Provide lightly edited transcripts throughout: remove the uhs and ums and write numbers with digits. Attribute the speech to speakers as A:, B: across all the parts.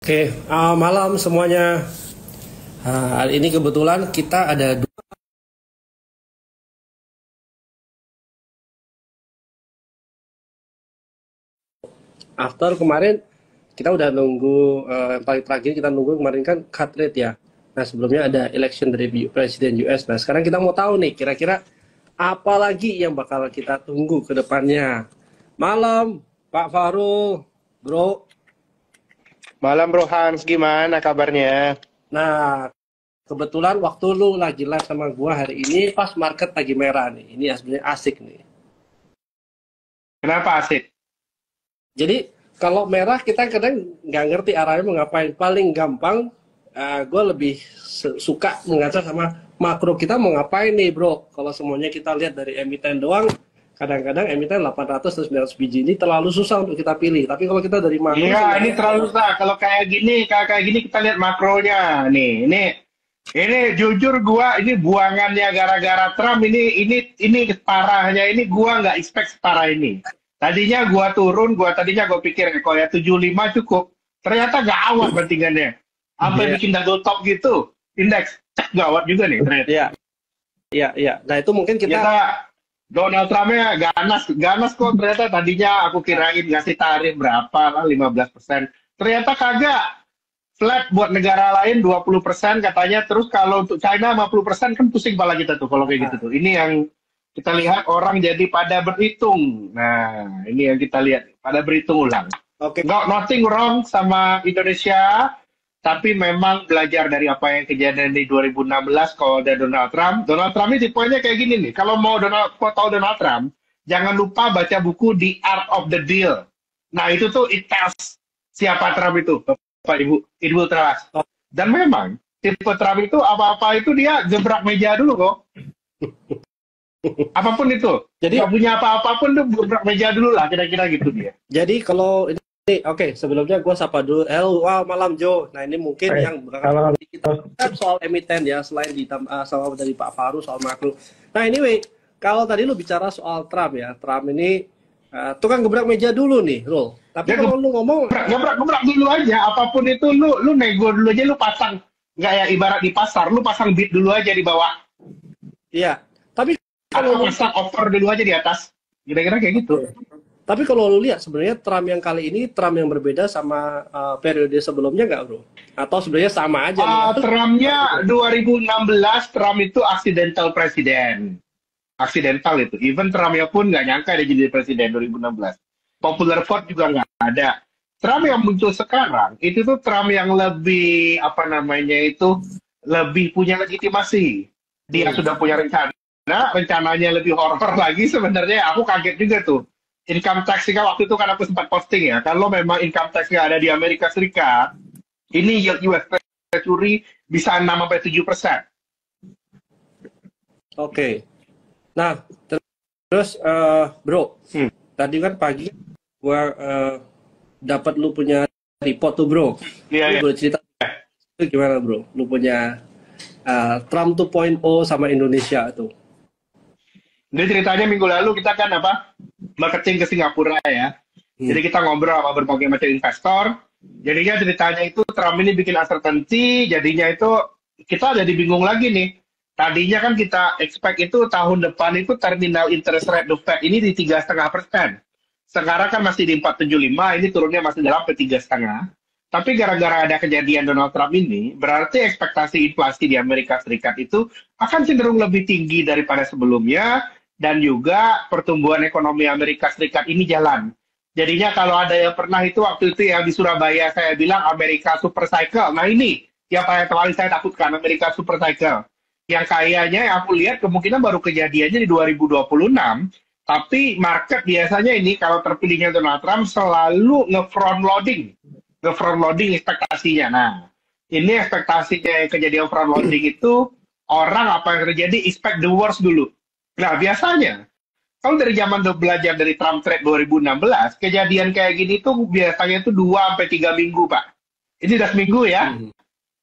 A: Oke, malam semuanya. Hari ini kebetulan kita ada after kemarin kita udah nunggu yang paling terakhir kita nunggu kemarin kan cut rate ya. Nah sebelumnya ada election dari presiden US. Nah sekarang kita mau tahu nih kira-kira apa lagi yang bakal kita tunggu ke depannya. Malam Pak Farul, bro.
B: Malam Bro Hans, gimana kabarnya?
A: Nah kebetulan waktu lu lagi live sama gua hari ini pas market lagi merah nih. Ini sebenarnya asik nih.
B: Kenapa asik?
A: Jadi kalau merah kita kadang nggak ngerti arahnya mau ngapain. Paling gampang, gue lebih suka mengaca sama makro kita mau ngapain nih bro. Kalau semuanya kita lihat dari emiten doang, kadang-kadang emiten 800 atau 900 biji ini terlalu susah untuk kita pilih. Tapi kalau kita dari makro,
B: Iya, ini terlalu susah. Kalau kayak gini kita lihat makronya. Ini jujur gua ini buangannya gara-gara Trump ini parahnya ini gua nggak expect separah ini. Tadinya gua pikir kok ya 75 cukup. Ternyata gawat bantingannya. Sampai bikin double top gitu. Indeks gawat juga nih ternyata.
A: iya. Nah itu mungkin kita
B: Donald Trump-nya ganas kok ternyata tadinya aku kirain ngasih tarif berapa lah 15%. Ternyata kagak. Flat buat negara lain 20% katanya. Terus kalau untuk China 50% kan pusing kepala kita tuh kalau kayak gitu tuh. Ini yang kita lihat orang jadi pada berhitung. Nah, ini yang kita lihat pada berhitung ulang.
A: Oke.
B: Nothing wrong sama Indonesia, tapi memang belajar dari apa yang kejadian di 2016 kalau ada Donald Trump. Donald Trump ini tipenya kayak gini nih. Kalau mau tahu Donald Trump, jangan lupa baca buku The Art of the Deal. Nah, itu tuh it tells siapa Trump itu, Bapak Ibu. It will tell us. Dan memang tipe Trump itu apa-apa itu dia gebrak meja dulu kok. Apapun itu. Jadi nggak punya apa-apapun tuh gebrak meja dulu lah, kira-kira gitu dia.
A: Jadi kalau ini oke, sebelumnya gue sapa dulu. Wow, malam Jo. Nah ini mungkin yang bakal kita soal emiten ya, selain sama dari Pak Faru soal makro. Nah anyway, kalau tadi lu bicara soal Trump ya, Trump ini tukang gebrak meja dulu nih, Rul. Tapi kalau lu ngomong
B: gebrak dulu aja, apapun itu lu nego dulu aja, lu pasang nggak ya ibarat di pasar, lu pasang bid dulu aja di bawah.
A: Iya, tapi
B: kalau pasang offer dulu aja di atas, kira-kira kayak gitu.
A: Tapi kalau lu lihat sebenarnya Trump yang kali ini Trump yang berbeda sama periode sebelumnya nggak bro? Atau sebenarnya sama aja?
B: Trumpnya 2016 Trump itu accidental presiden, accidental itu. Even Trumpnya pun nggak nyangka dia jadi presiden 2016. Popular vote juga nggak ada. Trump yang muncul sekarang itu tuh Trump yang lebih lebih punya legitimasi. Dia sudah punya rencana. Rencananya lebih horor lagi sebenarnya. Aku kaget juga tuh. Income tax-nya waktu itu kan aku sempat posting ya. Kalau memang income tax nggak ada di Amerika Serikat, ini yield US Treasury bisa 6-7%.
A: Oke. Nah, terus bro, tadi kan pagi gua dapat lu punya report tuh bro. Lu boleh cerita itu gimana bro? Lu punya Trump 2.0 sama Indonesia tuh.
B: Ini ceritanya minggu lalu kita kan marketing ke Singapura ya. Jadi kita ngobrol sama berbagai macam investor. Jadinya ceritanya itu Trump ini bikin uncertainty, jadinya itu kita jadi bingung lagi nih. Tadinya kan kita expect itu tahun depan itu terminal interest rate the Fed ini di 3,5%. Sekarang kan masih di 4,75, ini turunnya masih dalam 3,5. Tapi gara-gara ada kejadian Donald Trump ini, berarti ekspektasi inflasi di Amerika Serikat itu akan cenderung lebih tinggi daripada sebelumnya. Dan juga pertumbuhan ekonomi Amerika Serikat ini jalan. Jadinya kalau ada yang pernah itu waktu itu yang di Surabaya saya bilang Amerika Super Cycle. Nah ini yang paling saya takutkan, Amerika Super Cycle. Yang kayaknya yang aku lihat kemungkinan baru kejadiannya di 2026. Tapi market biasanya ini kalau terpilihnya Donald Trump selalu nge-front loading ekspektasinya. Nah ini ekspektasinya kejadian front loading itu orang apa yang terjadi expect the worst dulu. Nah, biasanya, kalau dari zaman belajar dari Trump Trade 2016, kejadian kayak gini tuh biasanya itu 2-3 minggu, Pak. Ini udah seminggu ya.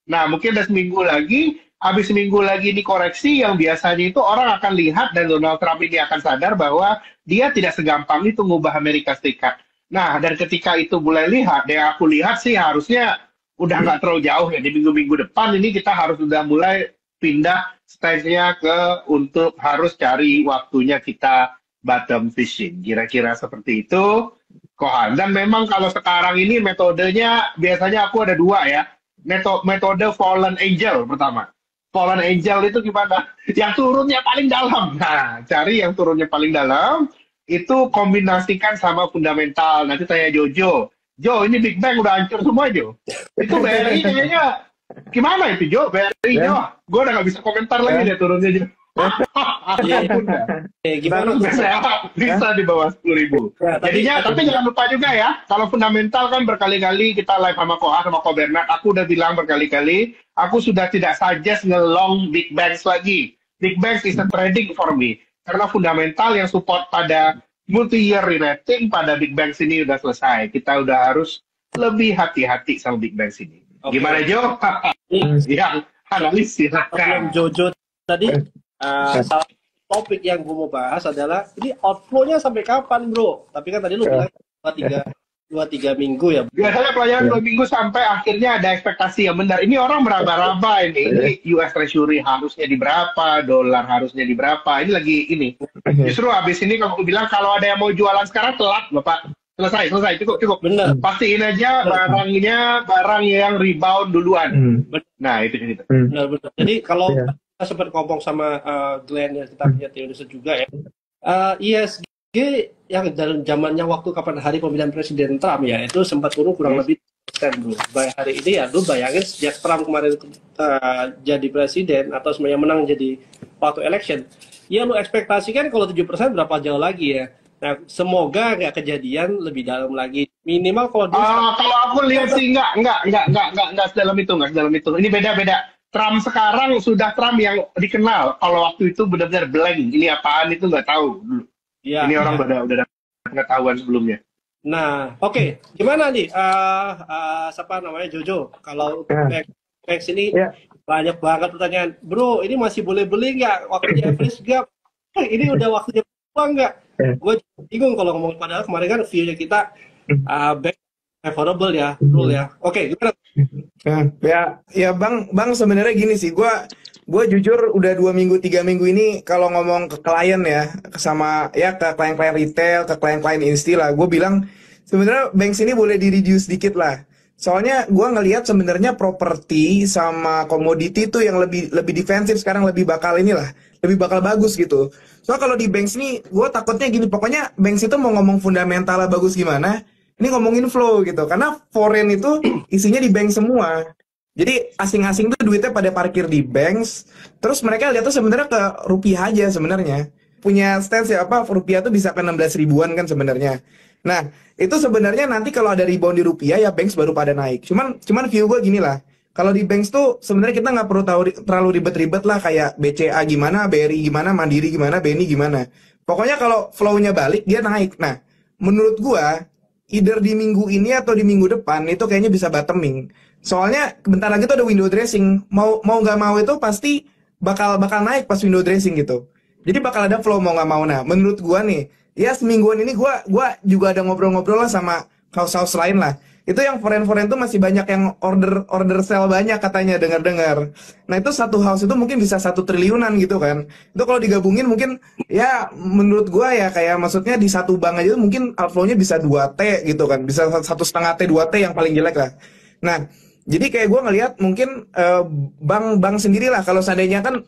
B: Nah, mungkin udah seminggu lagi, habis seminggu lagi ini koreksi, yang biasanya itu orang akan lihat dan Donald Trump ini akan sadar bahwa dia tidak segampang itu ngubah Amerika Serikat. Nah, dan ketika itu mulai lihat, yang aku lihat sih harusnya udah nggak terlalu jauh ya, di minggu-minggu depan ini kita harus udah mulai pindah stage-nya ke untuk harus cari waktunya kita bottom fishing. Kira-kira seperti itu, Kohan. Dan memang kalau sekarang ini metodenya biasanya aku ada dua ya. Metode Fallen Angel pertama. Fallen Angel itu gimana? Yang turunnya paling dalam. Nah, cari yang turunnya paling dalam, itu kombinasikan sama fundamental. Nanti tanya Jojo, Jo, ini Big Bang udah hancur semua, Jo. Itu BRI kayaknya gimana itu, Jo? BRI, Jo. Gue udah nggak bisa komentar lagi deh turunnya, Jo.
A: Iya. Gimana
B: bisa di bawah 10.000.
A: Ya,
B: Jadinya, tapi jangan lupa juga ya, kalau fundamental kan berkali-kali kita live sama Koa sama Ko Bernard, aku udah bilang berkali-kali, aku sudah tidak suggest nge-long Big Bangs lagi. Big Bangs is a trading for me. Karena fundamental yang support pada multi-year relating pada Big Bangs ini udah selesai. Kita udah harus lebih hati-hati sama Big Bangs ini.
A: Oke.
B: Gimana, Jo? Yang analis silakan.
A: Jojo tadi salah topik yang gue mau bahas adalah ini outflow-nya sampai kapan, bro? Tapi kan tadi lu bilang 2-3 minggu ya.
B: Biasanya pelayanan 2 minggu sampai akhirnya ada ekspektasi yang benar. Ini orang meraba-raba ini US Treasury harusnya di berapa, dolar harusnya di berapa. Ini lagi ini. Justru habis ini kalau aku bilang kalau ada yang mau jualan sekarang telat, Bapak. Selesai, cukup.
A: Benar.
B: Pastiin aja barang yang rebound duluan. Nah, itu gitu.
A: Benar. Jadi kalau kita sempat ngomong sama Glenn yang kita punya di Indonesia juga ya, ISG yang dalam zamannya waktu kapan hari pemilihan Presiden Trump ya, itu sempat turun kurang lebih 10%, bro. Hari ini ya, lu bayangin sejak Trump kemarin jadi presiden atau semuanya menang jadi waktu election, ya lu ekspektasikan kalau 7% berapa jauh lagi ya. Nah, semoga nggak kejadian lebih dalam lagi. Minimal kalau
B: kalau aku lihat sih nggak sedalam itu. Ini beda-beda. Trump sekarang sudah Trump yang dikenal. Kalau waktu itu benar-benar blank. Ini apaan itu nggak tahu dulu.
A: Ya,
B: ini orang udah pengetahuan sebelumnya.
A: Nah, oke. Gimana nih? Siapa namanya Jojo? Kalau Max ini banyak banget pertanyaan. Bro, ini masih boleh beli nggak? Waktunya average gap? Ini udah waktunya uang nggak? Gue bingung kalau ngomong, padahal kemarin kan view-nya kita back favorable ya, rule ya. Oke, gimana?
C: Ya Bang sebenarnya gini sih, gue jujur udah 2 minggu 3 minggu ini kalau ngomong ke klien ya, sama ya ke klien-klien retail, ke klien-klien insti lah, gue bilang sebenarnya banks ini boleh di-reduce dikit lah. Soalnya gue ngelihat sebenarnya properti sama komoditi tuh yang lebih defensif sekarang, lebih bakal bagus gitu. So kalau di banks ini gue takutnya gini, pokoknya banks itu mau ngomong fundamentalnya bagus gimana, ini ngomongin flow gitu, karena foreign itu isinya di bank semua. Jadi asing-asing tuh duitnya pada parkir di banks, terus mereka lihat tuh sebenarnya ke rupiah aja sebenarnya. Punya stance ya rupiah tuh bisa ke 16 ribuan kan sebenarnya. Nah, itu sebenarnya nanti kalau ada rebound di rupiah ya banks baru pada naik. Cuman view gue gini lah. Kalau di banks tuh sebenarnya kita nggak perlu tahu terlalu ribet-ribet lah, kayak BCA gimana, BRI gimana, Mandiri gimana, BNI gimana. Pokoknya kalau flow-nya balik dia naik. Nah, menurut gua either di minggu ini atau di minggu depan itu kayaknya bisa bottoming. Soalnya bentar lagi tuh ada window dressing. Mau nggak mau itu pasti bakal naik pas window dressing gitu. Jadi bakal ada flow mau nggak mau. Nah, menurut gua nih, ya semingguan ini gua juga ada ngobrol-ngobrol lah sama house lain lah. Itu yang foreign tuh masih banyak yang order sell banyak katanya, dengar-dengar. Nah, itu satu house itu mungkin bisa 1 triliunan gitu kan. Itu kalau digabungin mungkin ya menurut gua ya kayak maksudnya di satu bank aja mungkin outflow-nya bisa 2T gitu kan. Bisa 1,5T, 2T yang paling jelek lah. Nah, jadi kayak gue ngelihat mungkin bank sendiri lah, kalau seandainya kan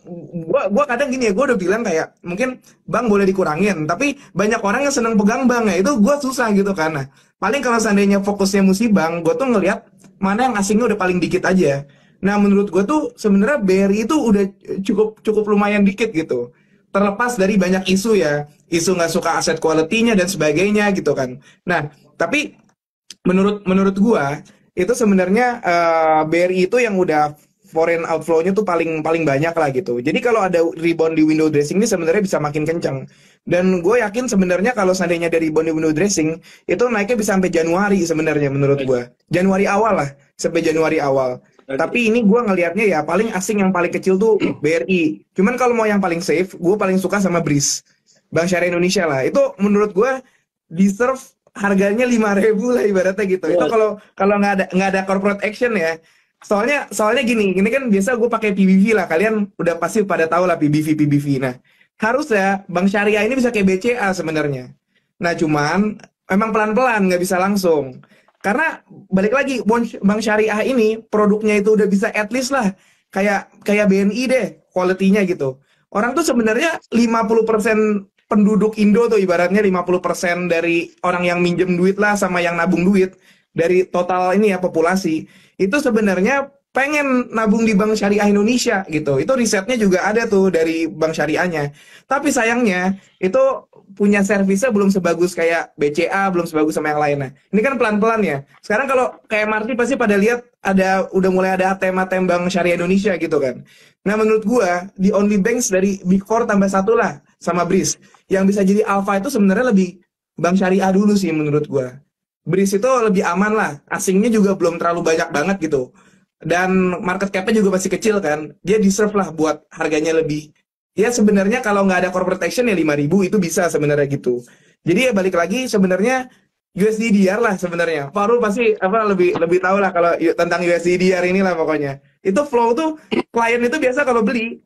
C: gua kadang gini ya, gue udah bilang kayak mungkin bank boleh dikurangin, tapi banyak orang yang seneng pegang bank ya, itu gue susah gitu kan. Nah, paling kalau seandainya fokusnya mesti bank, gue tuh ngelihat mana yang asingnya udah paling dikit aja. Nah, menurut gue tuh sebenarnya BRI itu udah cukup lumayan dikit gitu. Terlepas dari banyak isu ya, isu nggak suka aset quality-nya dan sebagainya gitu kan. Nah, tapi menurut gue itu sebenarnya BRI itu yang udah foreign outflow-nya tuh paling banyak lah gitu. Jadi kalau ada rebound di window dressing ini sebenarnya bisa makin kencang. Dan gue yakin sebenarnya kalau seandainya ada rebound di window dressing, itu naiknya bisa sampai Januari sebenarnya menurut gue. Januari awal lah, sampai Januari awal. Tapi ini gue ngelihatnya ya paling asing yang paling kecil tuh BRI. Cuman kalau mau yang paling safe, gue paling suka sama BRIS, Bank Syariah Indonesia lah. Itu menurut gue deserve harganya 5.000 lah ibaratnya gitu. Itu
A: Wah.
C: kalau nggak ada corporate action ya. Soalnya gini, ini kan biasa gue pakai PBV lah. Kalian udah pasti pada tahu lah PBV. Nah, harusnya Bank Syariah ini bisa kayak BCA sebenarnya. Nah, cuman emang pelan-pelan nggak bisa langsung. Karena balik lagi Bank Syariah ini produknya itu udah bisa at least lah kayak BNI deh quality-nya gitu. Orang tuh sebenarnya 50% penduduk Indo tuh ibaratnya 50% dari orang yang minjem duit lah sama yang nabung duit dari total ini ya populasi itu sebenarnya pengen nabung di Bank Syariah Indonesia gitu. Itu risetnya juga ada tuh dari Bank Syariahnya. Tapi sayangnya itu punya servisnya belum sebagus kayak BCA, belum sebagus sama yang lainnya. Ini kan pelan-pelan ya. Sekarang kalau kayak Marty pasti pada lihat udah mulai ada ATM Bank Syariah Indonesia gitu kan. Nah menurut gua the only banks dari Big Four tambah satu lah sama BRIS yang bisa jadi alpha itu sebenarnya lebih Bank Syariah dulu sih menurut gua. BRIS itu lebih aman lah, asingnya juga belum terlalu banyak banget gitu. Dan market cap-nya juga masih kecil kan, dia deserve lah buat harganya lebih. Ya sebenarnya kalau nggak ada corporate action ya 5.000 itu bisa sebenarnya gitu. Jadi ya balik lagi sebenarnya USDDR lah sebenarnya. Farul pasti lebih tahu lah kalau tentang USDDR inilah pokoknya. Itu flow tuh klien itu biasa kalau beli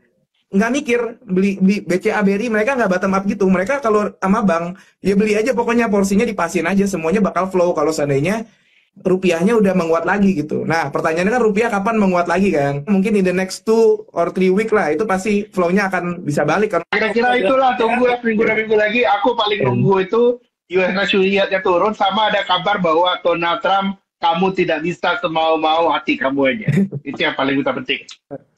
C: nggak mikir beli BCA BRI mereka nggak bottom up gitu, mereka kalau sama bank ya beli aja pokoknya porsinya dipasin aja semuanya bakal flow kalau seandainya rupiahnya udah menguat lagi gitu. Nah pertanyaannya kan rupiah kapan menguat lagi kan, mungkin in the next 2 or 3 week lah itu pasti flownya akan bisa balik kan.
B: Kira-kira itulah, tunggu minggu lagi. Aku paling nunggu itu US Treasury yield-nya turun, sama ada kabar bahwa Donald Trump kamu tidak bisa semau-mau hati kamu aja. Itu yang paling penting.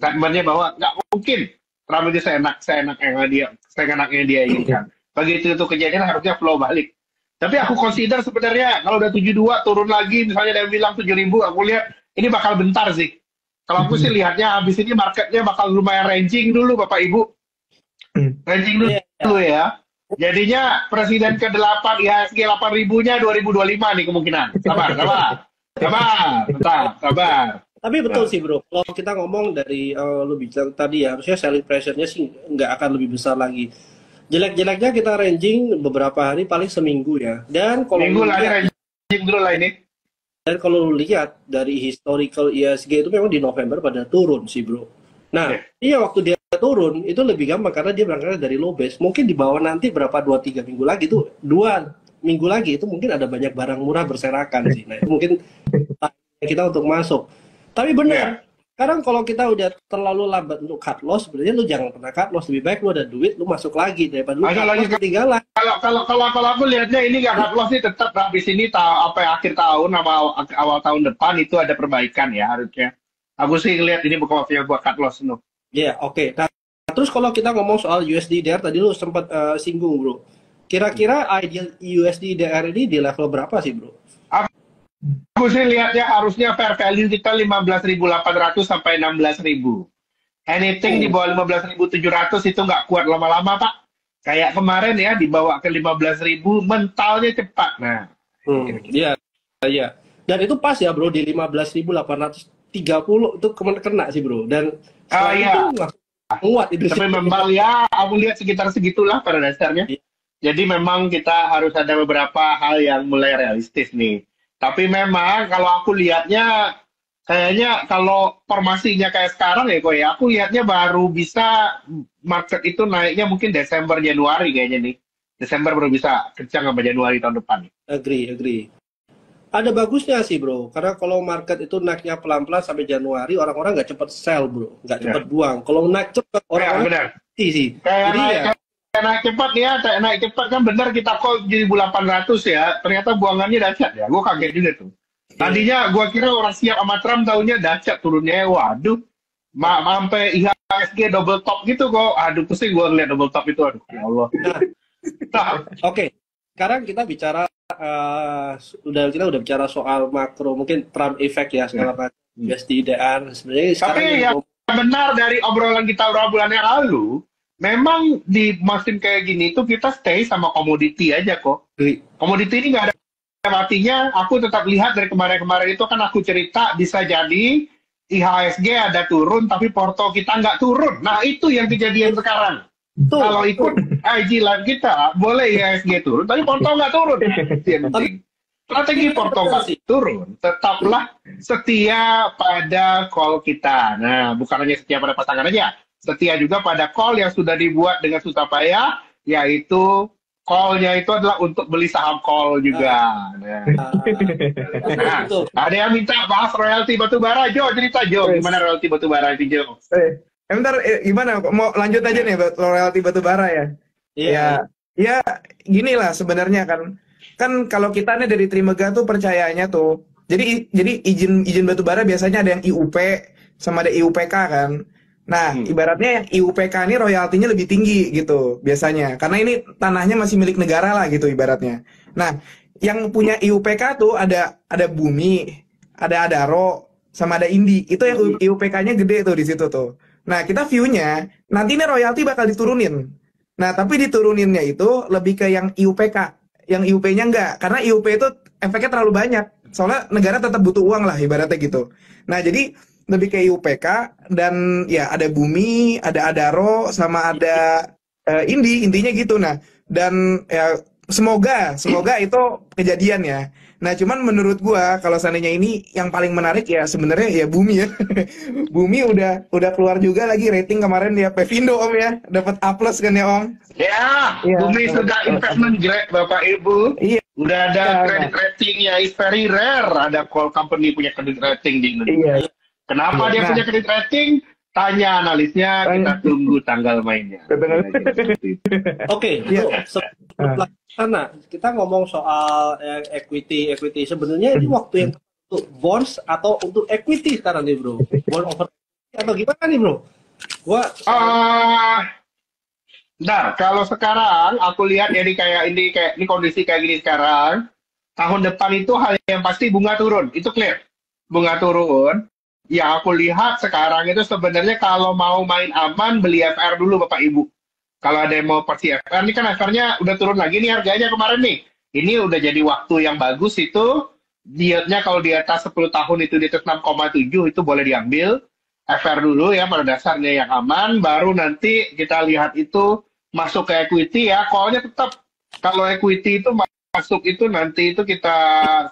B: Statementnya bahwa nggak mungkin Trump itu seenaknya dia inginkan. Begitu itu kejadian harusnya flow balik. Tapi aku consider sebenarnya kalau udah 72 turun lagi, misalnya dia bilang 7.000, aku lihat ini bakal bentar sih. Kalau aku sih lihatnya habis ini marketnya bakal lumayan ranging dulu Bapak Ibu. Ranging dulu ya. Jadinya presiden ke-8 IHSG 8.000-nya 2025 nih kemungkinan. Sabar.
A: Tapi betul sih bro, kalau kita ngomong dari lu bilang tadi ya, harusnya selling pressure-nya sih nggak akan lebih besar lagi. Jelek-jeleknya kita ranging beberapa hari, paling seminggu ya. Dan kalau
B: minggu lagi ranging dulu lah ini.
A: Dan kalau lu lihat dari historical IHSG itu memang di November pada turun sih bro. Nah, iya waktu dia turun itu lebih gampang karena dia berangkat dari low base. Mungkin di bawah nanti berapa 2-3 minggu lagi tuh 2 minggu lagi itu mungkin ada banyak barang murah berserakan sih. Nah, itu mungkin kita untuk masuk. Tapi benar, sekarang kalau kita udah terlalu lambat untuk cut loss, sebenarnya lu jangan pernah cut loss. Lebih baik lu ada duit, lu masuk lagi daripada lu cut loss ketinggalan.
B: Kalau aku lihatnya ini nggak cut loss sih, tetap habis ini akhir tahun sama awal tahun depan itu ada perbaikan ya harusnya. Aku sih lihat ini bukan waktunya buat cut loss no.
A: Ya, oke. Nah, terus kalau kita ngomong soal USDDR tadi lu sempat singgung bro. Kira-kira ideal USDDR ini di level berapa sih bro?
B: Aku sih lihatnya harusnya fair value kita 15.800 sampai 16.000. Anything di bawah 15.700 itu nggak kuat lama-lama Pak. Kayak kemarin ya dibawa ke 15.000 mentalnya cepat. Nah,
A: iya. Dan itu pas ya bro di 15.830 itu kena sih bro. Dan
B: itu
A: menguat itu.
B: Tapi memang ya aku lihat sekitar segitulah pada dasarnya. Jadi memang kita harus ada beberapa hal yang mulai realistis nih. Tapi memang kalau aku lihatnya kayaknya kalau formasinya kayak sekarang ya kok ya, aku lihatnya baru bisa market itu naiknya mungkin Desember Januari kayaknya nih. Desember baru bisa kencang sama Januari tahun depan.
A: Agree. Ada bagusnya sih bro, karena kalau market itu naiknya pelan-pelan sampai Januari, orang-orang nggak cepet sell bro, nggak cepet buang. Kalau naik cepet orang-orang sih.
B: Kayak naik cepat kan benar kita call 1.800 ya, ternyata buangannya dahsyat ya, gue kaget juga tuh. Tadinya gue kira orang siap sama Trump, tahunya dahsyat turunnya, waduh, sampai IHSG double top gitu kok, aduh pusing gue ngeliat double top itu, aduh ya Allah.
A: Oke. Sekarang kita bicara kita udah bicara soal makro, mungkin Trump effect ya segala macam, USDDR sebenarnya.
B: Tapi yang benar dari obrolan kita beberapa bulan yang lalu, memang di musim kayak gini tuh kita stay sama komoditi aja kok. Komoditi ini nggak ada matinya. Aku tetap lihat dari kemarin-kemarin itu kan aku cerita bisa jadi IHSG ada turun tapi porto kita nggak turun. Nah itu yang kejadian sekarang. Kalau ikut IG live kita boleh IHSG turun tapi porto nggak turun. Strategi Porto nggak turun, tetaplah setia pada call kita. Nah, bukan hanya setia pada pasangan aja, setia juga pada call yang sudah dibuat dengan susah payah, yaitu call-nya itu adalah untuk beli saham call juga. Nah, ada yang minta bahas royalti batubara, Jo, cerita Jo, gimana royalti batubara itu Jo?
C: Bentar, gimana? Mau lanjut aja nih royalti batubara ya?
A: Iya.
C: Ya, gini lah sebenarnya kan kalau kita nih dari Trimega tuh percayanya tuh, jadi izin batubara biasanya ada yang IUP sama ada IUPK kan. Nah, ibaratnya yang IUPK ini royaltinya lebih tinggi gitu biasanya, karena ini tanahnya masih milik negara lah gitu ibaratnya. Nah, yang punya IUPK tuh ada Bumi, ada Adaro, sama ada Indi. Itu yang IUPK-nya gede tuh di situ tuh. Nah, kita view-nya nanti ini royalti bakal diturunin. Nah, tapi dituruninnya itu lebih ke yang IUPK. Yang IUP-nya enggak, karena IUP itu efeknya terlalu banyak. Soalnya negara tetap butuh uang lah ibaratnya gitu. Nah, jadi lebih ke IUPK dan ya ada Bumi, ada Adaro, sama ada intinya gitu. Nah, dan ya semoga itu kejadian ya. Nah, cuman menurut gua kalau seandainya ini yang paling menarik ya sebenarnya ya Bumi ya. Bumi udah keluar juga lagi rating kemarin dia Pevindo Om ya, dapat A+ kan ya Om.
B: Ya, Bumi sudah investment grade Bapak Ibu.
C: Iya.
B: Udah ada credit ratingnya, is very rare ada call company punya credit rating di Indonesia.
C: Iya.
B: Kenapa dia punya credit rating? Tanya analisnya, kita tunggu tanggal mainnya.
A: Oke, sana kita ngomong soal equity. Sebenarnya ini waktu yang untuk bonds atau untuk equity sekarang nih bro? Bond over atau gimana nih bro?
B: Bentar, kalau sekarang aku lihat ya ini kondisi kayak gini sekarang, tahun depan itu hal yang pasti bunga turun, itu clear. Bunga turun. Yang aku lihat sekarang itu sebenarnya kalau mau main aman beli FR dulu Bapak Ibu. Kalau ada yang mau pasti FR, ini kan FR-nya udah turun lagi nih harganya kemarin nih. Ini udah jadi waktu yang bagus itu, yieldnya kalau di atas 10 tahun itu di atas 6,7 itu boleh diambil. FR dulu ya pada dasarnya yang aman, baru nanti kita lihat itu masuk ke equity ya. Call-nya tetap kalau equity itu masuk itu nanti itu kita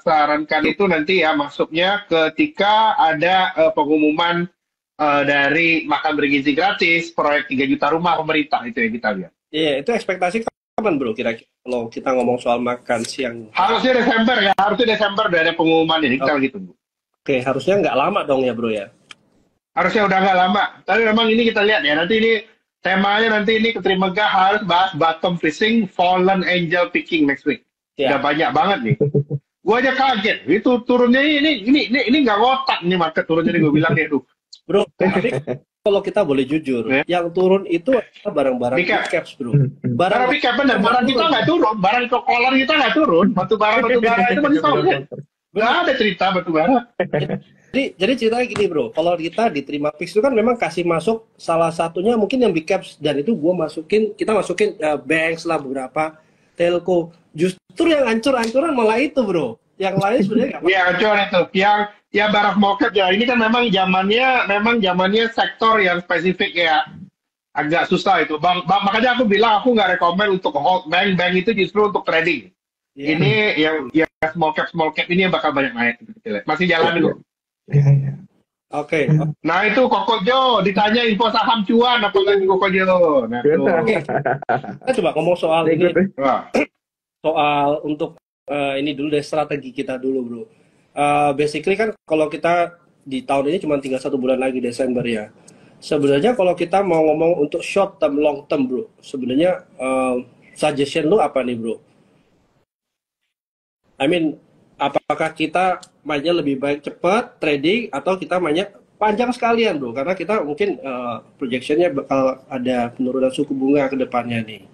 B: sarankan itu nanti ya masuknya ketika ada pengumuman dari makan bergizi gratis proyek 3 juta rumah pemerintah itu yang kita lihat.
A: Iya, itu ekspektasi kapan bro kira-kira kalau kita ngomong soal makan siang?
B: Harusnya Desember ya, harusnya Desember udah ada pengumuman ini kita lagi tunggu.
A: Oke, harusnya nggak lama dong ya bro ya?
B: Harusnya udah nggak lama, tapi memang ini kita lihat ya nanti ini temanya nanti ini Trimega harus bahas bottom fishing, fallen angel picking next week.
A: Ya.
B: Udah banyak banget nih. Gue aja kaget. Itu turunnya ini nggak ngotak nih market turunnya nih gue bilang deh tuh.
A: Bro, tapi kalau kita boleh jujur, yang turun itu barang-barang big caps bro.
B: Barang big cap benar. Barang kita nggak turun. Barang kolar kita nggak turun. Batubara itu masih turun. Nggak ada cerita batubara.
A: Jadi ceritanya gini bro, kalau kita diterima fix itu kan memang kasih masuk salah satunya mungkin yang big caps dan itu kita masukin banks lah beberapa telco. Justru yang hancur-hancuran malah itu bro. Yang lain sebenarnya nggak.
B: Iya hancur itu. Yang barang market ya ini kan memang zamannya sektor yang spesifik ya agak susah itu. Makanya aku bilang aku nggak rekomend untuk hold bank itu justru untuk trading. Yeah. Ini yang small cap ini yang bakal banyak naik. Masih jalan dulu.
C: Iya.
A: Oke.
B: Nah itu Kokojo ditanya info saham cuan apalagi Kokojo. Nah,
A: kita coba ngomong soal ini. Soal untuk ini dulu deh strategi kita dulu bro. Basically kan kalau kita di tahun ini cuma tinggal 1 bulan lagi Desember ya. Sebenarnya kalau kita mau ngomong untuk short term, long term bro, sebenarnya suggestion lu apa nih bro? I mean, apakah kita mainnya lebih baik cepat trading atau kita mainnya panjang sekalian bro? Karena kita mungkin projectionnya bakal ada penurunan suku bunga ke depannya nih.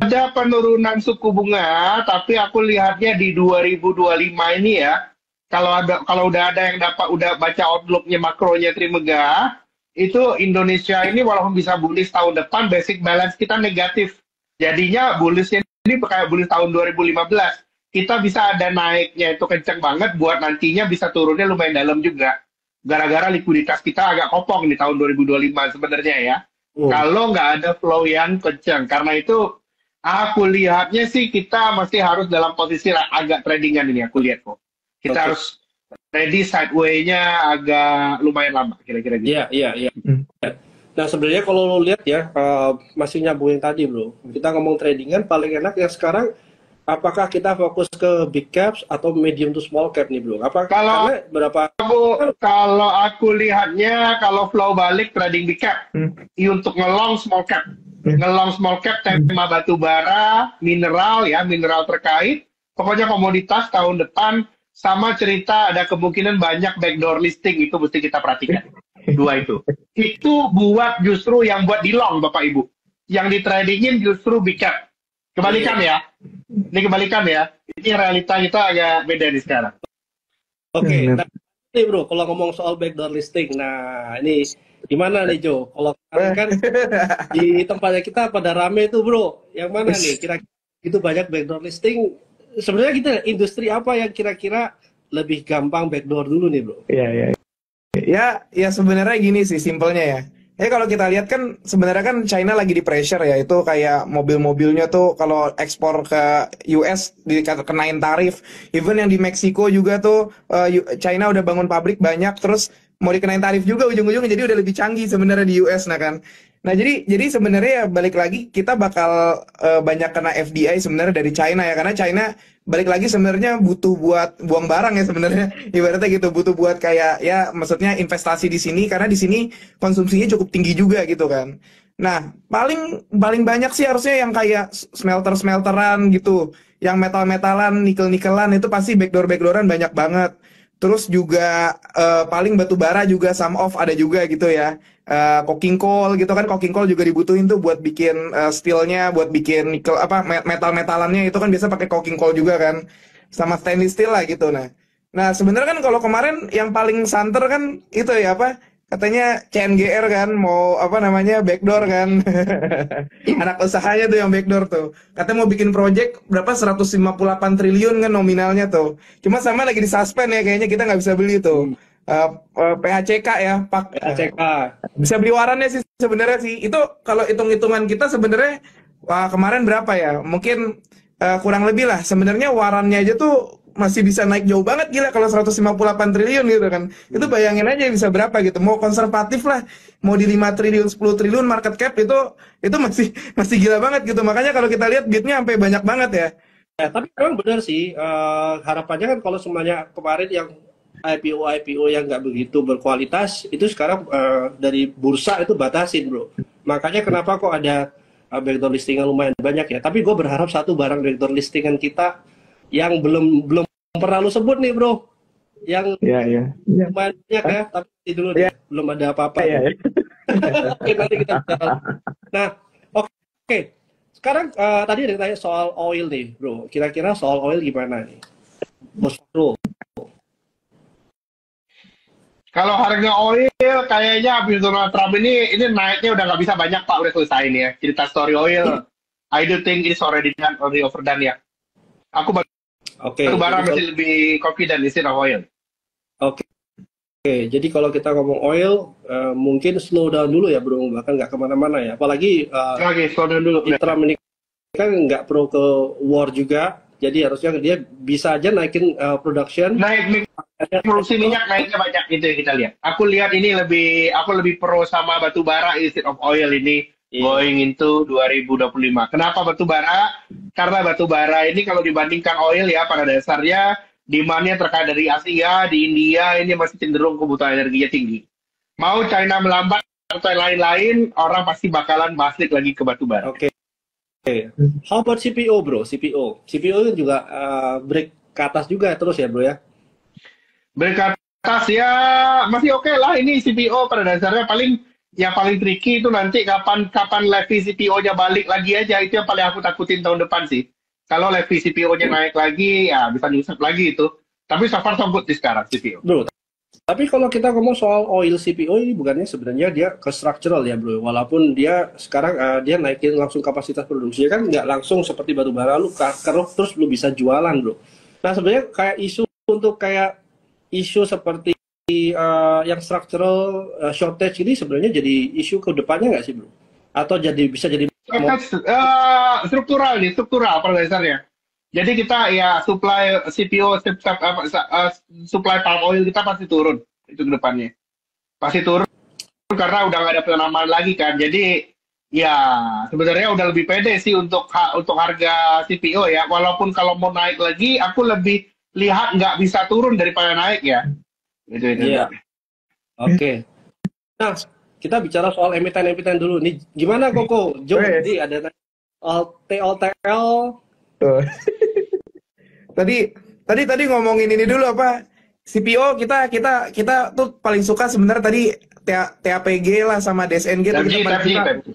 B: Ada penurunan suku bunga, tapi aku lihatnya di 2025 ini ya. Kalau udah ada yang udah baca outlooknya makronya Trimega, itu Indonesia ini walaupun bisa bullish tahun depan, basic balance kita negatif. Jadinya bullishnya ini kayak bullish tahun 2015. Kita bisa ada naiknya itu kenceng banget, buat nantinya bisa turunnya lumayan dalam juga. Gara-gara likuiditas kita agak kopong di tahun 2025 sebenarnya ya. Kalau nggak ada flow yang kenceng, karena itu Aku lihatnya sih kita masih harus dalam posisi agak tradingan ini, aku lihat kok. Kita
A: Oke.
B: harus ready sideway-nya agak lumayan lama, kira-kira gitu.
A: Iya, iya, iya. Nah, sebenarnya kalau lo lihat ya, masih nyambungin tadi, bro. Kita ngomong tradingan paling enak ya sekarang. Apakah kita fokus ke big caps atau medium to small cap nih, bro?
B: Kalau
A: Karena berapa?
B: kalau aku lihatnya, kalau flow balik trading big cap, untuk ngelong small cap. Ngelong small cap tema batu bara, mineral ya, mineral terkait. Pokoknya komoditas tahun depan sama cerita ada kemungkinan banyak backdoor listing, itu mesti kita perhatikan. Dua itu. Itu buat justru yang buat di long Bapak Ibu. Yang di tradingin justru big cap. Kebalikan ya. Ini kebalikan ya. Ini realita kita agak beda nih sekarang.
A: Oke, nah, ini bro, kalau ngomong soal backdoor listing, nah ini gimana nih Jo? Kalau kemarin kan di tempatnya kita pada rame tuh bro, yang mana nih? Kira-kira itu banyak backdoor listing. Sebenarnya kita industri apa yang kira-kira lebih gampang backdoor dulu nih bro?
C: Iya, iya. Ya sebenarnya gini sih simpelnya ya. Kalau kita lihat kan sebenarnya kan China lagi di pressure ya, itu kayak mobil-mobilnya tuh kalau ekspor ke US dikenain tarif. Even yang di Meksiko juga tuh China udah bangun pabrik banyak, terus mau dikenain tarif juga ujung-ujungnya, jadi udah lebih canggih sebenarnya di US nah kan. Nah jadi sebenarnya ya balik lagi kita bakal banyak kena FDI sebenarnya dari China ya, karena China balik lagi sebenarnya butuh buat buang barang ya sebenarnya, ibaratnya gitu, butuh buat kayak ya maksudnya investasi di sini karena di sini konsumsinya cukup tinggi juga gitu kan. Nah paling banyak sih harusnya yang kayak smelteran gitu, yang metal-metalan, nikel-nikelan itu pasti backdooran banyak banget. Terus juga paling batu bara juga some of ada juga gitu ya. Coking coal gitu kan, coking coal juga dibutuhin tuh buat bikin steelnya, buat bikin nikel apa metal-metalannya itu kan biasa pakai coking coal juga kan, sama stainless steel lah gitu. Nah sebenarnya kan kalau kemarin yang paling santer kan itu ya apa, katanya CNGR kan mau apa namanya backdoor kan, anak usahanya tuh yang backdoor tuh, katanya mau bikin project berapa 158 triliun kan nominalnya tuh, cuma sama lagi di suspend ya, kayaknya kita nggak bisa beli tuh. PHCK ya Pak.
A: PHCK.
C: Bisa beli warannya sih sebenarnya sih. Itu kalau hitung-hitungan kita sebenarnya wah kemarin berapa ya? Mungkin kurang lebih lah. Sebenarnya warannya aja tuh masih bisa naik jauh banget gila kalau 158 triliun gitu kan. Itu bayangin aja bisa berapa gitu. Mau konservatif lah, mau di 5 triliun, 10 triliun market cap itu masih gila banget gitu. Makanya kalau kita lihat beatnya sampai banyak banget ya.
A: Ya, tapi memang benar sih, harapannya kan kalau semuanya kemarin yang IPO yang nggak begitu berkualitas, itu sekarang dari bursa itu batasin bro. Makanya kenapa kok ada backdoor listingan lumayan banyak ya. Tapi gue berharap satu barang backdoor listingan kita yang belum pernah lu sebut nih bro. Yang lumayan banyak ya, tapi dulu deh, belum ada apa-apa. Oke, nanti kita bicara. Nah, oke. Sekarang tadi ada tanya soal oil nih, bro. Kira-kira soal oil gimana nih, bro?
B: Kalau harga oil kayaknya habis Donald Trump ini naiknya udah nggak bisa banyak Pak, udah selesai ini ya. Cerita story oil, I do think it's already overdone ya. Aku batu bara masih lebih confident instead of oil.
A: Oke, jadi kalau kita ngomong oil, mungkin slow down dulu ya bro, bahkan nggak kemana-mana ya. Apalagi
B: slow down dulu.
A: Trump ini kan nggak pro ke war juga, jadi harusnya dia bisa aja naikin production.
B: Produksi minyak naiknya banyak, itu yang kita lihat. Aku lihat ini aku lebih pro sama batu bara instead of oil ini going into 2025. Kenapa batu bara? Karena batu bara ini kalau dibandingkan oil ya pada dasarnya demand-nya terkait dari Asia, di India ini masih cenderung kebutuhan energinya tinggi. Mau China melambat atau lain-lain, orang pasti bakalan balik lagi ke batu bara.
A: Oke. How about CPO bro? CPO juga break ke atas juga terus ya bro ya?
B: Break ke atas ya masih oke lah, ini CPO pada dasarnya yang paling tricky itu nanti kapan levy CPO-nya balik lagi aja, itu yang paling aku takutin tahun depan sih. Kalau levy CPO-nya naik lagi ya bisa nyusap lagi itu. Tapi so far so good di sekarang CPO.
A: Bro, tapi kalau kita ngomong soal oil CPO ini bukannya sebenarnya dia ke structural ya bro, walaupun dia sekarang dia naikin langsung kapasitas produksi kan nggak langsung seperti batu bara lu keruk terus lu bisa jualan bro. Nah sebenarnya kayak isu untuk kayak isu seperti yang structural shortage ini sebenarnya jadi isu ke depannya nggak sih bro? Atau bisa jadi Mau
B: Struktural nih, struktural pada dasarnya. Jadi kita ya supply CPO, supply palm oil kita pasti turun itu ke depannya. Pasti turun karena udah nggak ada penanaman lagi kan. Jadi ya sebenarnya udah lebih pede sih untuk harga CPO ya. Walaupun kalau mau naik lagi, aku lebih lihat nggak bisa turun daripada naik ya. Itu.
A: iya, oke. Nah, kita bicara soal emiten-emiten dulu nih. Gimana Koko? Jo,
C: Weh,
A: di ada TOTL.
C: tuh. Tadi tadi ngomongin ini dulu apa? CPO kita tuh paling suka sebenarnya tadi TAPG lah sama DSNG tuh kita
B: Tadi,
C: paling
B: tadi,
C: suka.
B: tadi.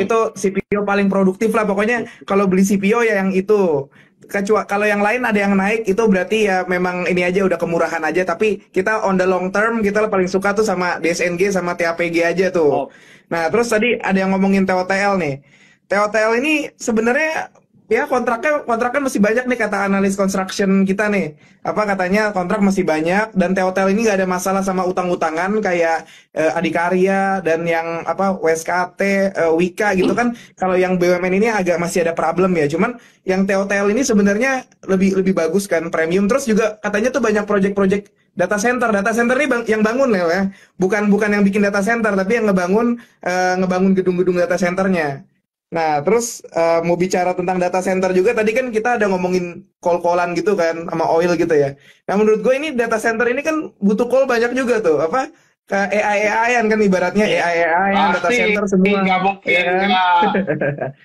C: Itu CPO paling produktif lah pokoknya kalau beli CPO ya yang itu. Kecuali kalau yang lain ada yang naik itu berarti ya memang ini aja udah kemurahan aja tapi kita on the long term kita paling suka tuh sama DSNG sama TAPG aja tuh.
A: Oh,
C: Nah, terus tadi ada yang ngomongin TOTL nih. TOTL ini sebenarnya ya kontraknya masih banyak nih kata analis construction kita nih. Apa katanya kontrak masih banyak dan TOTL ini nggak ada masalah sama utang-utangan kayak Adikarya dan yang apa WSKT, Wika gitu kan. Kalau yang BUMN ini agak masih ada problem ya. Cuman yang TOTL ini sebenarnya lebih bagus kan premium. Terus juga katanya tuh banyak project-project data center. Data center ini yang bangun ya. Bukan yang bikin data center tapi yang ngebangun gedung-gedung data centernya. Nah, terus mau bicara tentang data center juga, tadi kan kita ada ngomongin call-callan gitu kan, sama oil gitu ya. Nah, menurut gue ini data center ini kan butuh call banyak juga tuh, apa? Ke AI-an kan ibaratnya AI-an, data
B: Pasti
C: center semua,
B: nggak
C: ya
B: mungkin
C: kan?
B: nggak.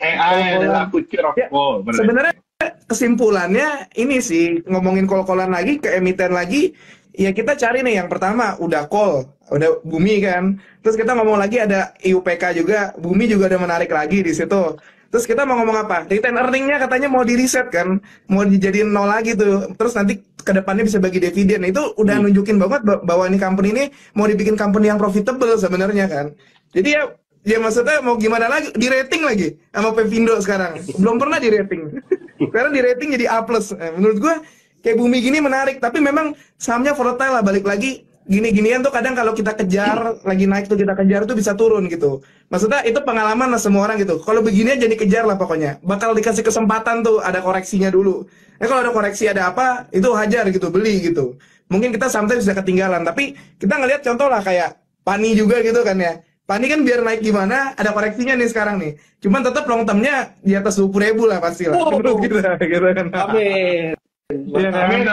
B: AI adalah
C: Call-callan.
B: future of
C: Ya,
B: all.
C: sebenarnya kesimpulannya ini sih, ngomongin call-callan lagi, ke emiten lagi, ya kita cari nih yang pertama, udah call, udah Bumi kan. Terus kita ngomong lagi ada IUPK juga, Bumi juga udah menarik lagi di situ. Terus kita mau ngomong apa? Return earning-nya katanya mau di reset kan, mau dijadiin nol lagi tuh. Terus nanti ke depannya bisa bagi dividen. Itu udah nunjukin banget bahwa ini company ini mau dibikin company yang profitable sebenarnya kan. Jadi ya maksudnya mau gimana lagi? Di rating lagi sama Pevindo sekarang. Belum pernah di rating. Sekarang di rating jadi A+. Menurut gua kayak Bumi gini menarik, tapi memang sahamnya volatile lah, balik lagi gini-ginian tuh kadang kalau kita kejar lagi naik tuh kita kejar tuh bisa turun gitu. Maksudnya itu pengalaman lah semua orang gitu. Kalau begini aja dikejar lah pokoknya. Bakal dikasih kesempatan tuh ada koreksinya dulu. Kalau ada koreksi ada apa itu hajar gitu beli gitu. Mungkin kita sometimes bisa ketinggalan tapi kita ngelihat contoh lah kayak Pani juga gitu kan ya. Pani kan biar naik gimana ada koreksinya nih sekarang nih. Cuman tetap long termnya di atas 20.000 lah pasti lah. Menurut kita gitu kan.
A: amin.
C: Iya kan?
B: Amin,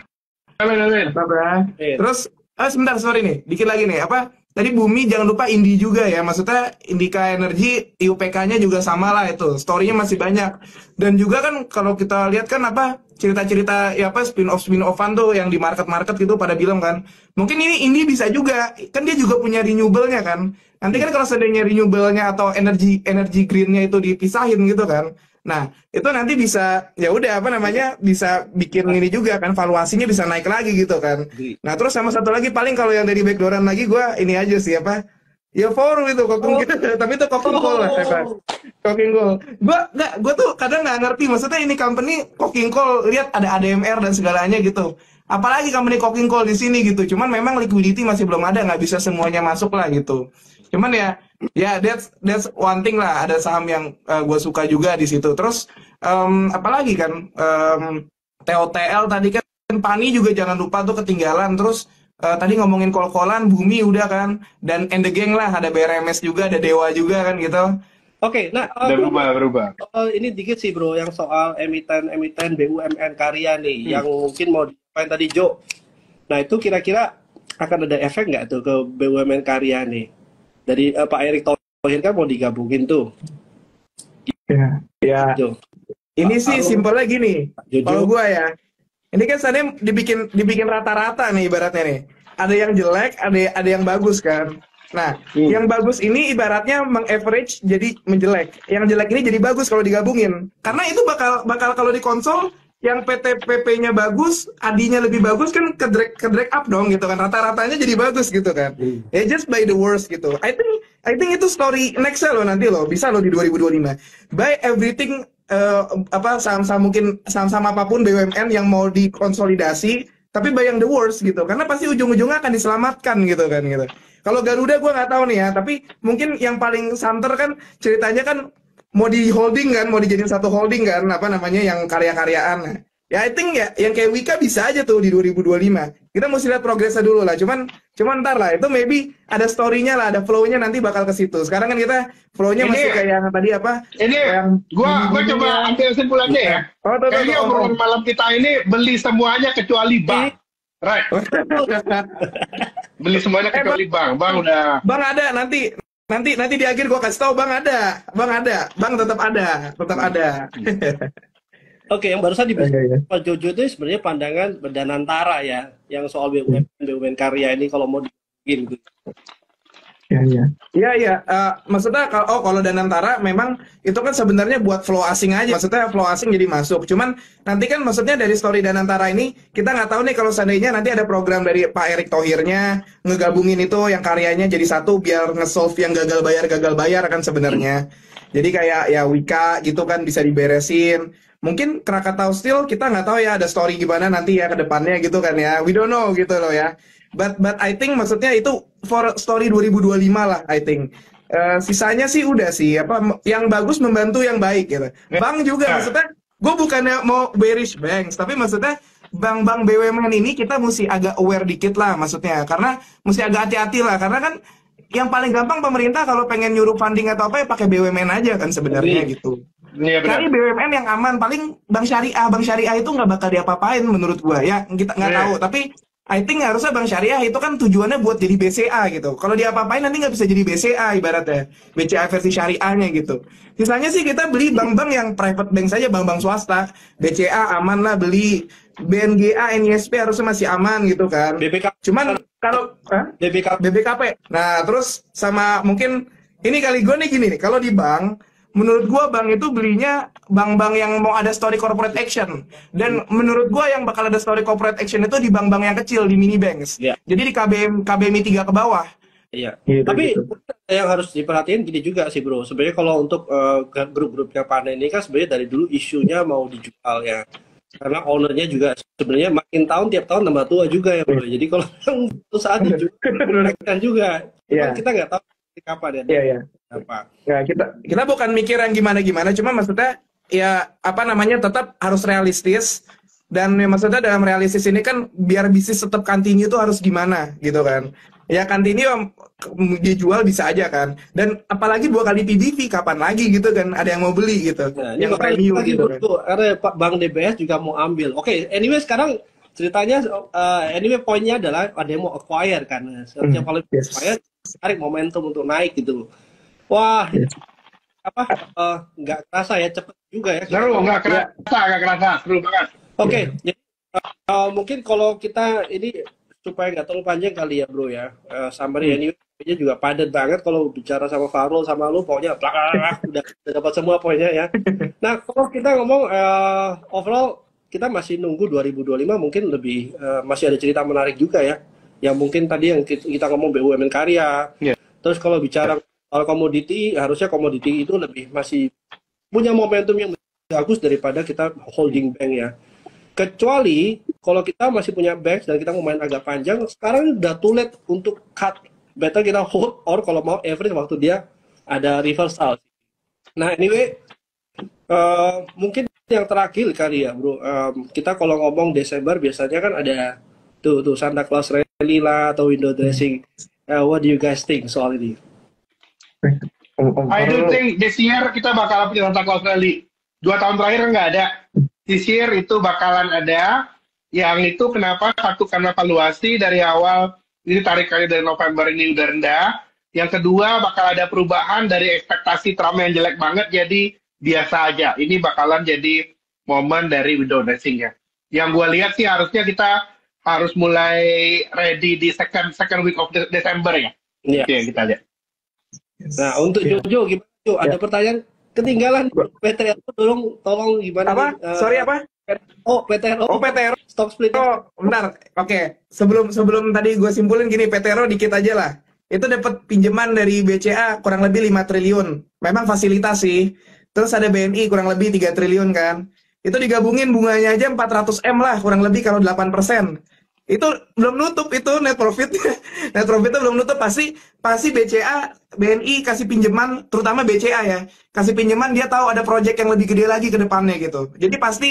B: amin, amin.
C: Mantap ya.
A: Amin.
C: Terus, sebentar, sorry nih, dikit lagi nih, apa? Tadi Bumi jangan lupa Indi juga ya, maksudnya Indika Energy, IUPK-nya juga sama lah itu, story-nya masih banyak. Dan juga kan kalau kita lihat kan apa, cerita-cerita ya apa spin-offan tuh yang di market-market gitu pada bilang kan, mungkin ini Indi bisa juga, kan dia juga punya renewable-nya kan. Nanti kan kalau seandainya renewable-nya atau energy green-nya itu dipisahin gitu kan. Nah, itu nanti bisa ya udah apa namanya bisa bikin ini juga kan valuasinya bisa naik lagi gitu kan. Nah, terus sama satu lagi paling kalau yang dari backdooran lagi gua ini aja sih apa? Ya forum itu cooking tapi itu cooking call lah apa? Cooking call. Gua tuh kadang nggak ngerti maksudnya ini company cooking call lihat ada ADMR dan segalanya gitu. Apalagi company cooking call di sini gitu. Cuman memang liquidity masih belum ada, nggak bisa semuanya masuk lah gitu. Cuman ya that's one thing lah. Ada saham yang gue suka juga di situ. Terus apalagi kan TOTL tadi kan Pani juga jangan lupa tuh ketinggalan. Terus tadi ngomongin kol-kolan Bumi udah kan. Dan and the gang lah ada BRMS juga, ada Dewa juga kan gitu.
A: Oke, nah
B: Udah berubah.
A: ini dikit sih bro, yang soal emiten BUMN karya nih, yang mungkin mau diapain tadi Jo. Nah itu kira-kira akan ada efek nggak tuh ke BUMN karya nih? Dari Pak Erick Thohir kan mau digabungin tuh.
C: Ya.
A: Jo.
C: Ini sih simpelnya gini.
A: Jojo.
C: Kalau gua ya, ini kan seandainya dibikin rata-rata nih ibaratnya nih. Ada yang jelek, ada yang bagus kan. Nah, yang bagus ini ibaratnya meng-average jadi menjelek. Yang jelek ini jadi bagus kalau digabungin. Karena itu bakal kalau di konsol yang PTPP-nya bagus, AD-nya lebih bagus kan ke drag up dong gitu kan. Rata-ratanya jadi bagus gitu kan. Ya just by the worst gitu. I think itu story next-nya loh nanti loh. Bisa loh di 2025. Buy everything saham-saham mungkin saham-saham apapun BUMN yang mau dikonsolidasi tapi buy yang the worst gitu karena pasti ujung-ujungnya akan diselamatkan gitu kan gitu. Kalau Garuda gue nggak tahu nih ya tapi mungkin yang paling santer kan ceritanya kan mau di holding kan, mau dijadiin satu holding kan, apa namanya yang karya-karyaan. Ya I think ya yang kayak Wika bisa aja tuh di 2025. Kita mesti lihat progresnya dulu lah. Cuman ntar lah itu maybe ada story-nya lah, ada flow-nya nanti bakal ke situ. Sekarang kan kita flow-nya masih kayak yang tadi apa?
B: Ini
C: yang
B: gua coba ambil kesimpulannya ya. Kayaknya obrolan malam kita ini beli semuanya kecuali bank. Right. Beli semuanya kecuali bank. Bang udah.
C: Bang ada nanti di akhir gua kasih tahu Bang ada. Bang tetap ada.
A: Oke, yang barusan dibahas Pak Jojo itu sebenarnya pandangan Danantara ya, yang soal BUMN karya ini kalau mau dibikin gitu.
C: Iya. Maksudnya kalau Danantara memang itu kan sebenarnya buat flow asing aja. Maksudnya flow asing jadi masuk. Cuman nanti kan maksudnya dari story Danantara ini kita nggak tahu nih kalau seandainya nanti ada program dari Pak Erick Thohirnya ngegabungin itu yang karyanya jadi satu biar nge-solve yang gagal bayar kan sebenarnya. Jadi kayak ya Wika gitu kan bisa diberesin. Mungkin Krakatau Steel kita nggak tahu ya ada story gimana nanti ya ke depannya gitu kan ya. We don't know gitu loh ya. But I think maksudnya itu for story 2025 lah I think. Sisanya sih udah sih apa yang bagus membantu yang baik gitu. Bank juga maksudnya gue bukannya mau bearish banks tapi maksudnya bank-bank BUMN ini kita mesti agak aware dikit lah maksudnya karena mesti agak hati-hati lah karena kan yang paling gampang pemerintah kalau pengen nyuruh funding atau apa ya pakai BUMN aja kan sebenarnya gitu. Cari BUMN yang aman, paling bank syariah itu nggak bakal diapa-apain menurut gua ya, kita nggak tahu. Tapi I think harusnya bank syariah itu kan tujuannya buat jadi BCA gitu. Kalau diapa-apain nanti nggak bisa jadi BCA ibaratnya, BCA versi syariahnya gitu. Sisanya sih kita beli bank-bank yang private bank saja, bank-bank swasta. BCA aman lah beli, BNGA, NISP harusnya masih aman gitu kan. Cuman kalau BBKP. Nah terus sama mungkin ini kali gue nih gini nih, kalau di bank menurut gua bank itu belinya bank-bank yang mau ada story corporate action dan menurut gua yang bakal ada story corporate action itu di bank-bank yang kecil di mini banks. Jadi di KBMI 3 ke bawah.
A: Iya. Tapi yang harus diperhatiin gini juga sih bro. Sebenarnya kalau untuk grup-grupnya Panen ini kan sebenarnya dari dulu isunya mau dijual ya. Karena ownernya juga sebenarnya makin tahun tiap tahun tambah tua juga ya bro. Jadi kalau saat dijual kan juga. Kita nggak tahu kapan ya. Apa?
C: Ya, kita bukan mikir yang gimana-gimana, cuma maksudnya ya apa namanya tetap harus realistis dan ya, maksudnya dalam realistis ini kan biar bisnis tetap continue itu harus gimana gitu kan. Ya continue dijual bisa aja kan. Dan apalagi 2 kali PBV kapan lagi gitu kan ada yang mau beli gitu.
A: Nah,
C: yang premium gitu kan.
A: Karena Pak Bank DBS juga mau ambil. Oke, anyway sekarang ceritanya anyway poinnya adalah ada yang mau acquire kan. Setiap kali acquire tarik momentum untuk naik gitu. Wah, nggak kerasa ya, cepet juga ya.
B: Seru, nggak kerasa, seru banget.
A: Oke, jadi mungkin kalau kita ini supaya nggak terlalu panjang kali ya bro ya, summary ini juga padat banget kalau bicara sama Farul sama lu, pokoknya udah dapat semua poinnya ya. Nah, kalau kita ngomong overall, kita masih nunggu 2025 mungkin lebih masih ada cerita menarik juga ya. Yang mungkin tadi yang kita ngomong BUMN karya, terus kalau bicara soal komoditi, harusnya komoditi itu lebih masih punya momentum yang bagus daripada kita holding bank ya. Kecuali kalau kita masih punya bank dan kita mau main agak panjang, sekarang udah too late untuk cut. Better kita hold or kalau mau average waktu dia ada reversal. Nah anyway, mungkin yang terakhir kali ya bro, kita kalau ngomong Desember biasanya kan ada tuh Santa Claus Rally lah atau window dressing. What do you guys think soal ini?
B: I do think this year kita bakalan punya Santa Claus Rally. 2 tahun terakhir nggak ada. This year itu bakalan ada. Yang itu kenapa? Satu karena valuasi dari awal ini tarikannya dari November ini udah rendah. Yang kedua bakal ada perubahan dari ekspektasi Trump yang jelek banget jadi biasa aja. Ini bakalan jadi momen dari window dressing ya. Yang gue lihat sih harusnya kita harus mulai ready di second week of December ya.
A: Iya.
B: Oke, kita lihat.
A: Nah, untuk Jojo gimana Jo? Ada pertanyaan ketinggalan PTRO tolong gimana
C: apa?
A: nih?
C: Sorry apa?
A: PTRO.
C: Oh, PTRO.
A: Stock split.
C: Oh, benar. Oke. Sebelum tadi gue simpulin gini, PTRO dikit aja lah. Itu dapat pinjaman dari BCA kurang lebih 5 triliun. Memang fasilitas sih. Terus ada BNI kurang lebih 3 triliun kan. Itu digabungin bunganya aja 400M lah kurang lebih kalau 8%. Itu belum nutup itu net profit. Net profitnya belum nutup pasti BCA BNI kasih pinjaman, terutama BCA ya, kasih pinjaman dia tahu ada project yang lebih gede lagi ke depannya gitu. Jadi pasti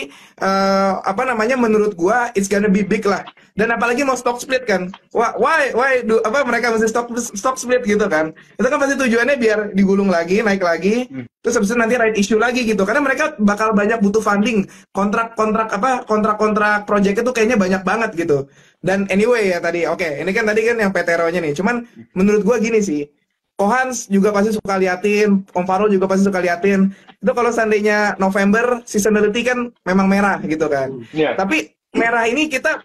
C: apa namanya menurut gua it's gonna be big lah. Dan apalagi mau stock split kan. Apa mereka mesti stock split gitu kan. Itu kan pasti tujuannya biar digulung lagi, naik lagi. Terus habis itu nanti right issue lagi gitu. Karena mereka bakal banyak butuh funding. Kontrak-kontrak project itu kayaknya banyak banget gitu. Dan anyway ya tadi, oke, ini kan tadi kan yang PTRO-nya nih. Cuman menurut gua gini sih. Kohans juga pasti suka liatin, Om Farul juga pasti suka liatin. Itu kalau seandainya November seasonality kan memang merah gitu kan.
B: Yeah.
C: Tapi merah ini kita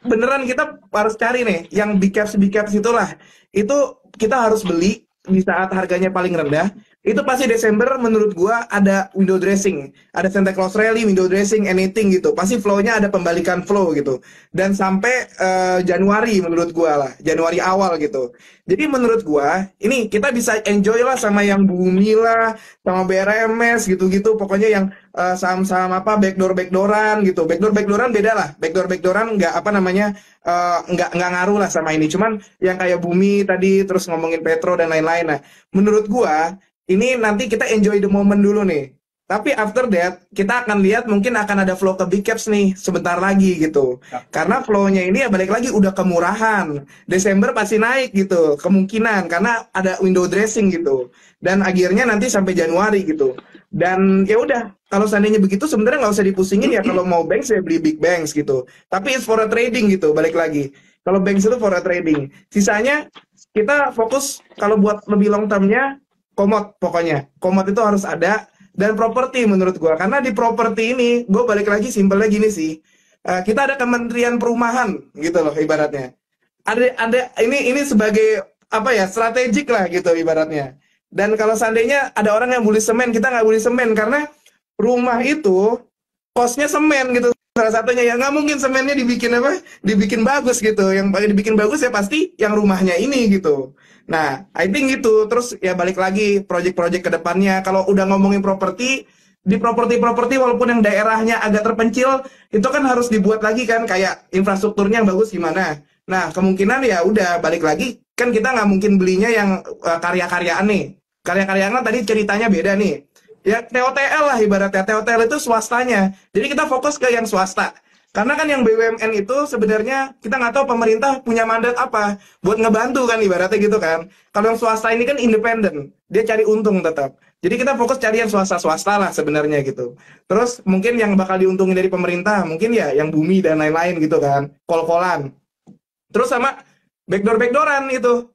C: harus cari nih yang big caps itulah. Itu kita harus beli di saat harganya paling rendah. Itu pasti Desember menurut gua ada window dressing, ada Santa Claus rally, window dressing, anything gitu. Pasti flow-nya ada pembalikan flow gitu. Dan sampai Januari menurut gua lah, Januari awal gitu. Jadi menurut gua ini kita bisa enjoy lah sama yang Bumi lah, sama BRMS gitu-gitu. Pokoknya yang saham-saham apa backdooran gitu. Backdooran beda lah. Backdooran nggak apa namanya nggak ngaruh lah sama ini. Cuman yang kayak Bumi tadi terus ngomongin Petro dan lain-lain. Nah, menurut gua ini nanti kita enjoy the moment dulu nih. Tapi after that, kita akan lihat mungkin akan ada flow ke big caps nih sebentar lagi gitu. Karena flow-nya ini ya balik lagi udah kemurahan. Desember pasti naik gitu, kemungkinan. Karena ada window dressing gitu. Dan akhirnya nanti sampai Januari gitu. Dan ya udah, kalau seandainya begitu sebenarnya nggak usah dipusingin ya. Kalau mau banks ya beli big banks gitu. Tapi it's for a trading gitu, balik lagi. Kalau banks itu for a trading. Sisanya kita fokus kalau buat lebih long term-nya, komod pokoknya. Komod itu harus ada dan properti menurut gua. Karena di properti ini, gue balik lagi simpelnya gini sih. Kita ada Kementerian Perumahan gitu loh ibaratnya. Ada ini sebagai apa ya, strategik lah gitu ibaratnya. Dan kalau seandainya ada orang yang bully semen, kita nggak bully semen karena rumah itu kosnya semen gitu. Salah satunya ya nggak mungkin semennya dibikin bagus gitu. Yang dibikin bagus ya pasti yang rumahnya ini gitu. Nah, I think gitu. Terus ya balik lagi project-project ke depannya. Kalau udah ngomongin properti, di properti walaupun yang daerahnya agak terpencil, itu kan harus dibuat lagi kan kayak infrastrukturnya yang bagus gimana. Nah, kemungkinan ya udah balik lagi kan kita nggak mungkin belinya yang karya-karyaan nih. Karya-karyaan tadi ceritanya beda nih. Ya TOTL lah ibaratnya. TOTL itu swastanya. Jadi kita fokus ke yang swasta. Karena kan yang BUMN itu sebenarnya kita nggak tahu pemerintah punya mandat apa buat ngebantu kan ibaratnya gitu kan. Kalau yang swasta ini kan independen, dia cari untung tetap. Jadi kita fokus cari yang swasta lah sebenarnya gitu. Terus mungkin yang bakal diuntungin dari pemerintah mungkin ya yang Bumi dan lain-lain gitu kan, kol-kolan. Terus sama backdooran itu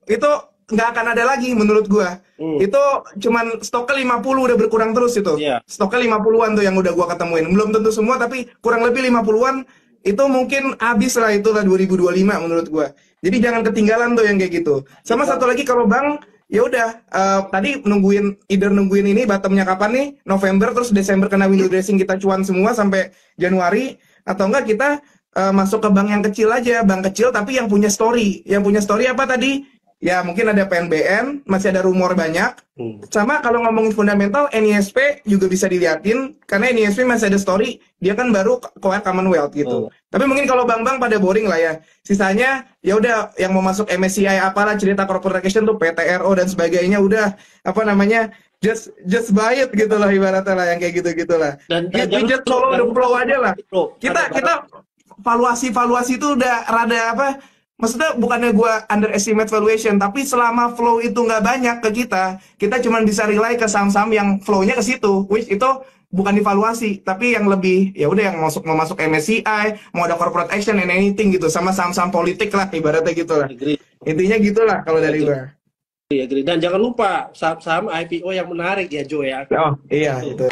C: nggak akan ada lagi menurut gua. Itu cuman stoknya 50 udah berkurang terus itu. Stoknya 50-an tuh yang udah gua ketemuin. Belum tentu semua tapi kurang lebih 50-an itu mungkin habis lah itulah 2025 menurut gua. Jadi jangan ketinggalan tuh yang kayak gitu. Sama satu lagi kalau Bang ya udah tadi nungguin ini bottomnya kapan nih? November terus Desember kena window dressing kita cuan semua sampai Januari atau enggak kita masuk ke bank yang kecil aja, bank kecil tapi yang punya story. Yang punya story apa tadi? Ya mungkin ada PNBN, masih ada rumor banyak. Sama kalau ngomongin fundamental, NISP juga bisa diliatin. Karena NISP masih ada story, dia kan baru keluar Commonwealth gitu. Tapi mungkin kalau bank-bank pada boring lah ya. Sisanya, ya udah yang mau masuk MSCI apalah, cerita corporate action tuh PTRO dan sebagainya. Udah, apa namanya, just buy it gitu lah ibaratnya lah, yang kayak gitu-gitu lah.
A: Dan
C: just follow the flow aja lah. Kita valuasi itu udah rada apa, maksudnya bukannya gue underestimate valuation, tapi selama flow itu nggak banyak ke kita cuma bisa rely ke saham-saham yang flow-nya ke situ, which itu bukan divaluasi, tapi yang lebih ya udah yang mau masuk MSCI, mau ada corporate action and anything gitu, sama saham-saham politik lah ibaratnya gitu lah. Intinya gitulah kalau dari gue.
A: Dan jangan lupa saham-saham IPO yang menarik ya Jo ya.
C: Oh iya itu.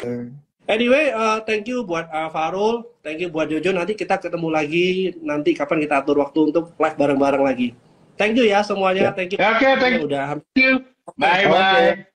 A: Anyway, thank you buat Farul, thank you buat Jojo. Nanti kita ketemu lagi nanti kapan kita atur waktu untuk live bareng-bareng lagi. Thank you ya semuanya. Thank you.
B: Oke, thank you. Bye bye.